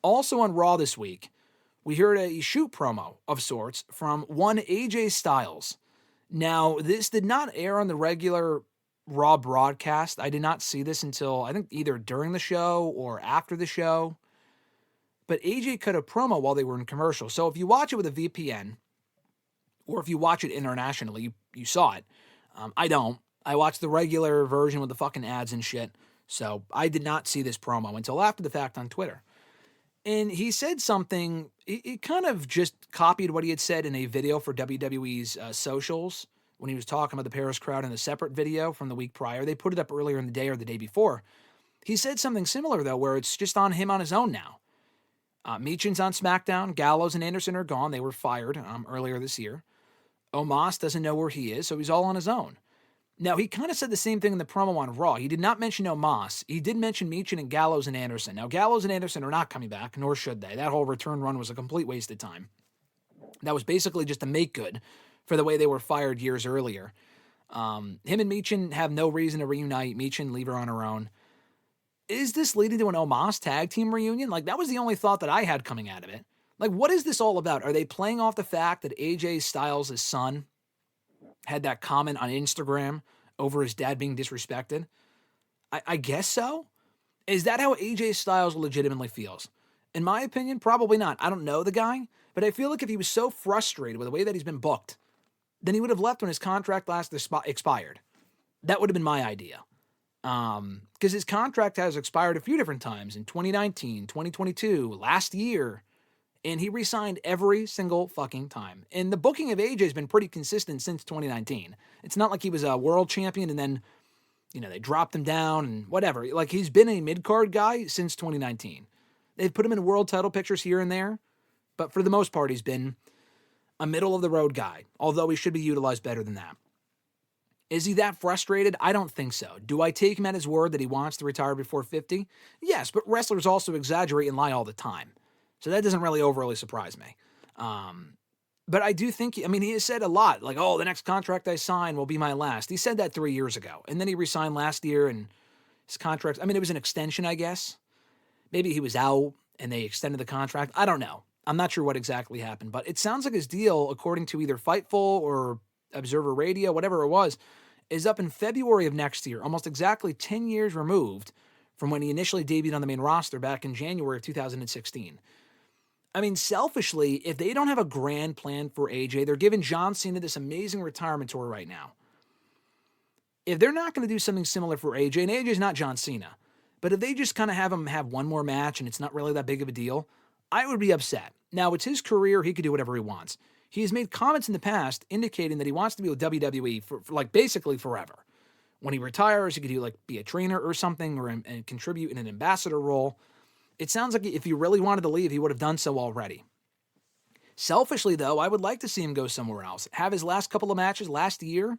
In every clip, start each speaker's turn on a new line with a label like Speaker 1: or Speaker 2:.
Speaker 1: Also on Raw this week, we heard a shoot promo of sorts from one AJ Styles. Now, this did not air on the regular Raw broadcast. I did not see this until, I think, either during the show or after the show. But AJ cut a promo while they were in commercial. So if you watch it with a VPN, or if you watch it internationally, you saw it. I don't. I watched the regular version with the fucking ads and shit. So I did not see this promo until after the fact on Twitter. And he said something, it kind of just copied what he had said in a video for WWE's socials when he was talking about the Paris crowd in a separate video from the week prior. They put it up earlier in the day or the day before. He said something similar, though, where it's just on him on his own now. Meechin's on SmackDown. Gallows and Anderson are gone. They were fired earlier this year. Omos doesn't know where he is, so he's all on his own. Now, he kind of said the same thing in the promo on Raw. He did not mention Omos. He did mention Meechin and Gallows and Anderson. Now, Gallows and Anderson are not coming back, nor should they. That whole return run was a complete waste of time. That was basically just a make-good for the way they were fired years earlier. Him and Meechin have no reason to reunite. Meechin, leave her on her own. Is this leading to an Omos tag team reunion? Like, that was the only thought that I had coming out of it. Like, what is this all about? Are they playing off the fact that AJ Styles' son had that comment on Instagram over his dad being disrespected? I guess so. Is that how AJ Styles legitimately feels? In my opinion, probably not. I don't know the guy, but I feel like if he was so frustrated with the way that he's been booked, then he would have left when his contract last expired. That would have been my idea. Because his contract has expired a few different times in 2019, 2022, last year, and he re-signed every single fucking time. And the booking of AJ has been pretty consistent since 2019. It's not like he was a world champion and then, they dropped him down and whatever. Like, he's been a mid-card guy since 2019. They've put him in world title pictures here and there, but for the most part, he's been a middle-of-the-road guy, although he should be utilized better than that. Is he that frustrated? I don't think so. Do I take him at his word that he wants to retire before 50? Yes, but wrestlers also exaggerate and lie all the time. So that doesn't really overly surprise me. But I do think, he has said a lot, like, oh, the next contract I sign will be my last. He said that 3 years ago, and then he resigned last year, and his contract, it was an extension, I guess. Maybe he was out, and they extended the contract. I don't know. I'm not sure what exactly happened, but it sounds like his deal, according to either Fightful or Observer Radio, whatever it was, is up in February of next year, almost exactly 10 years removed from when he initially debuted on the main roster back in January of 2016. Selfishly, if they don't have a grand plan for AJ, they're giving John Cena this amazing retirement tour right now. If they're not going to do something similar for AJ, and AJ's not John Cena, but if they just kind of have him have one more match and it's not really that big of a deal, I would be upset. Now, it's his career. He could do whatever he wants. He has made comments in the past indicating that he wants to be with WWE for basically forever. When he retires, he could be a trainer or something and contribute in an ambassador role. It sounds like if he really wanted to leave, he would have done so already. Selfishly, though, I would like to see him go somewhere else. Have his last couple of matches last year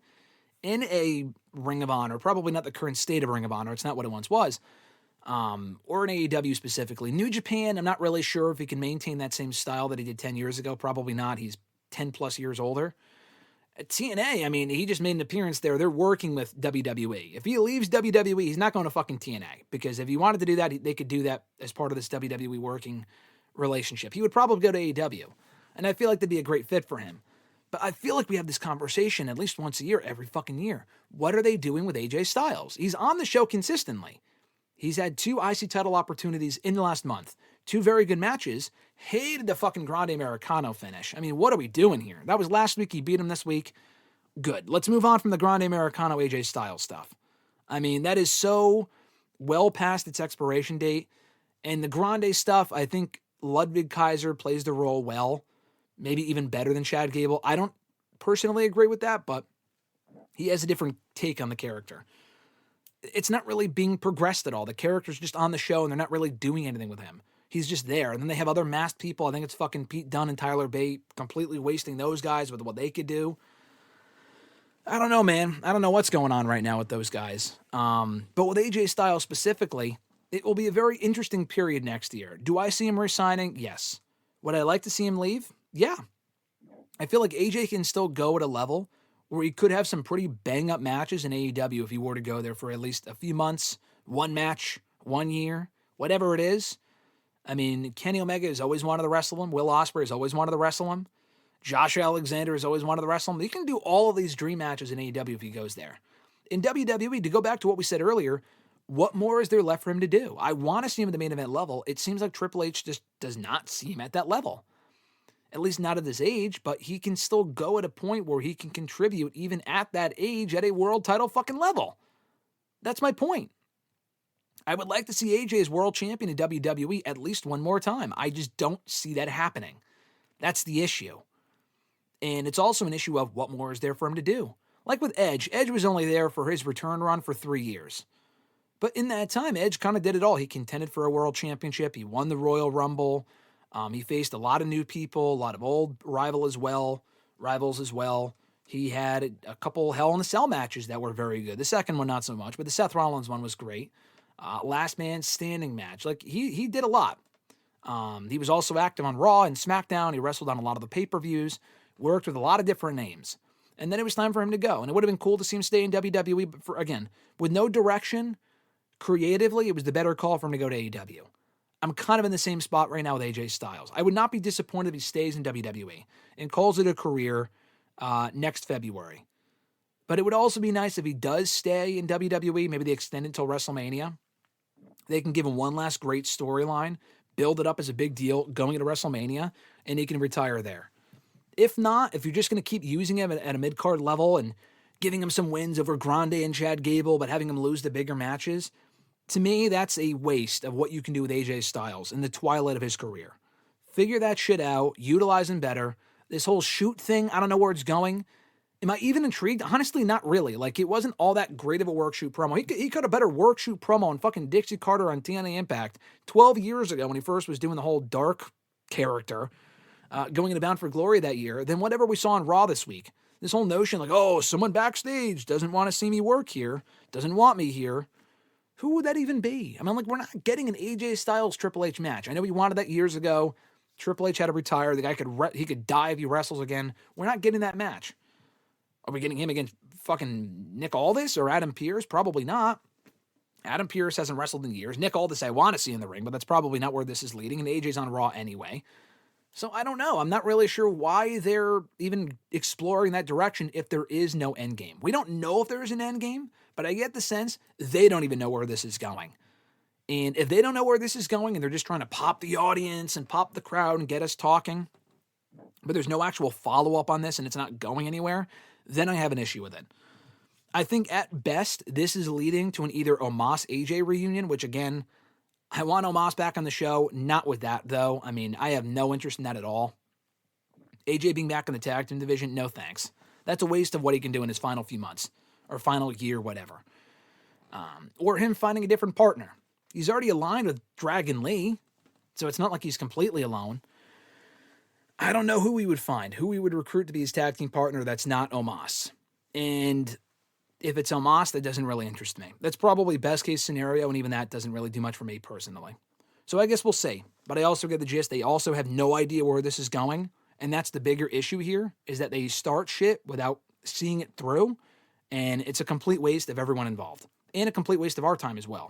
Speaker 1: in a Ring of Honor, probably not the current state of Ring of Honor. It's not what it once was. Or in AEW specifically. New Japan, I'm not really sure if he can maintain that same style that he did 10 years ago. Probably not. He's 10 plus years older. At TNA, he just made an appearance there. They're working with WWE. If he leaves WWE, he's not going to fucking TNA. Because if he wanted to do that, they could do that as part of this WWE working relationship. He would probably go to AEW. And I feel like that'd be a great fit for him. But I feel like we have this conversation at least once a year, every fucking year. What are they doing with AJ Styles? He's on the show consistently. He's had 2 IC title opportunities in the last month. 2 very good matches. Hated the fucking Grande Americano finish. What are we doing here? That was last week. He beat him this week. Good. Let's move on from the Grande Americano AJ Styles stuff. That is so well past its expiration date. And the Grande stuff, I think Ludwig Kaiser plays the role well. Maybe even better than Chad Gable. I don't personally agree with that, but he has a different take on the character. It's not really being progressed at all. The character's just on the show, and they're not really doing anything with him. He's just there. And then they have other masked people. I think it's fucking Pete Dunne and Tyler Bate, completely wasting those guys with what they could do. I don't know, man. I don't know what's going on right now with those guys. But with AJ Styles specifically, it will be a very interesting period next year. Do I see him resigning? Yes. Would I like to see him leave? Yeah. I feel like AJ can still go at a level where he could have some pretty bang-up matches in AEW if he were to go there for at least a few months, 1 match, 1 year, whatever it is. I mean, Kenny Omega has always wanted to wrestle him. Will Ospreay has always wanted to wrestle him. Josh Alexander has always wanted to wrestle him. He can do all of these dream matches in AEW if he goes there. In WWE, to go back to what we said earlier, what more is there left for him to do? I want to see him at the main event level. It seems like Triple H just does not see him at that level. At least not at this age, but he can still go at a point where he can contribute even at that age at a world title fucking level. That's my point. I would like to see AJ as world champion in WWE at least one more time. I just don't see that happening. That's the issue. And it's also an issue of what more is there for him to do. Like with Edge, Edge was only there for his return run for 3 years. But in that time, Edge kind of did it all. He contended for a world championship. He won the Royal Rumble. He faced a lot of new people, a lot of old rivals as well. He had a couple Hell in a Cell matches that were very good. The second one, not so much, but the Seth Rollins one was great. Last Man Standing match. Like, he did a lot. He was also active on Raw and SmackDown. He wrestled on a lot of the pay-per-views, worked with a lot of different names. And then it was time for him to go. And it would have been cool to see him stay in WWE, but again, with no direction, creatively, it was the better call for him to go to AEW. I'm kind of in the same spot right now with AJ Styles. I would not be disappointed if he stays in WWE and calls it a career next February. But it would also be nice if he does stay in WWE, maybe they extend it until WrestleMania. They can give him one last great storyline, build it up as a big deal going into WrestleMania, and he can retire there. If not, if you're just going to keep using him at a mid-card level and giving him some wins over Grande and Chad Gable, but having him lose the bigger matches, to me, that's a waste of what you can do with AJ Styles in the twilight of his career. Figure that shit out, utilize him better. This whole shoot thing, I don't know where it's going. Am I even intrigued? Honestly, not really. Like, it wasn't all that great of a work shoot promo. He cut a better work shoot promo on fucking Dixie Carter on TNA Impact 12 years ago when he first was doing the whole dark character going into Bound for Glory that year than whatever we saw on Raw this week. This whole notion like, oh, someone backstage doesn't want to see me work here, doesn't want me here. Who would that even be? I mean, like, we're not getting an AJ Styles Triple H match. I know we wanted that years ago. Triple H had to retire. The guy could die if he wrestles again. We're not getting that match. Are we getting him against fucking Nick Aldis or Adam Pearce? Probably not. Adam Pearce hasn't wrestled in years. Nick Aldis I want to see in the ring, but that's probably not where this is leading. And AJ's on Raw anyway. So I don't know. I'm not really sure why they're even exploring that direction if there is no end game. We don't know if there is an end game, but I get the sense they don't even know where this is going. And if they don't know where this is going and they're just trying to pop the audience and pop the crowd and get us talking, but there's no actual follow-up on this and it's not going anywhere, then I have an issue with it. I think at best, this is leading to an either Omos-AJ reunion, which again, I want Omos back on the show. Not with that, though. I mean, I have no interest in that at all. AJ being back in the tag team division, no thanks. That's a waste of what he can do in his final few months or final year, whatever. Or him finding a different partner. He's already aligned with Dragon Lee, so it's not like he's completely alone. I don't know who we would find, who we would recruit to be his tag team partner that's not Omos. And if it's Omos, that doesn't really interest me. That's probably best case scenario, and even that doesn't really do much for me personally. So I guess we'll see. But I also get the gist, they also have no idea where this is going, and that's the bigger issue here, is that they start shit without seeing it through, and it's a complete waste of everyone involved, and a complete waste of our time as well.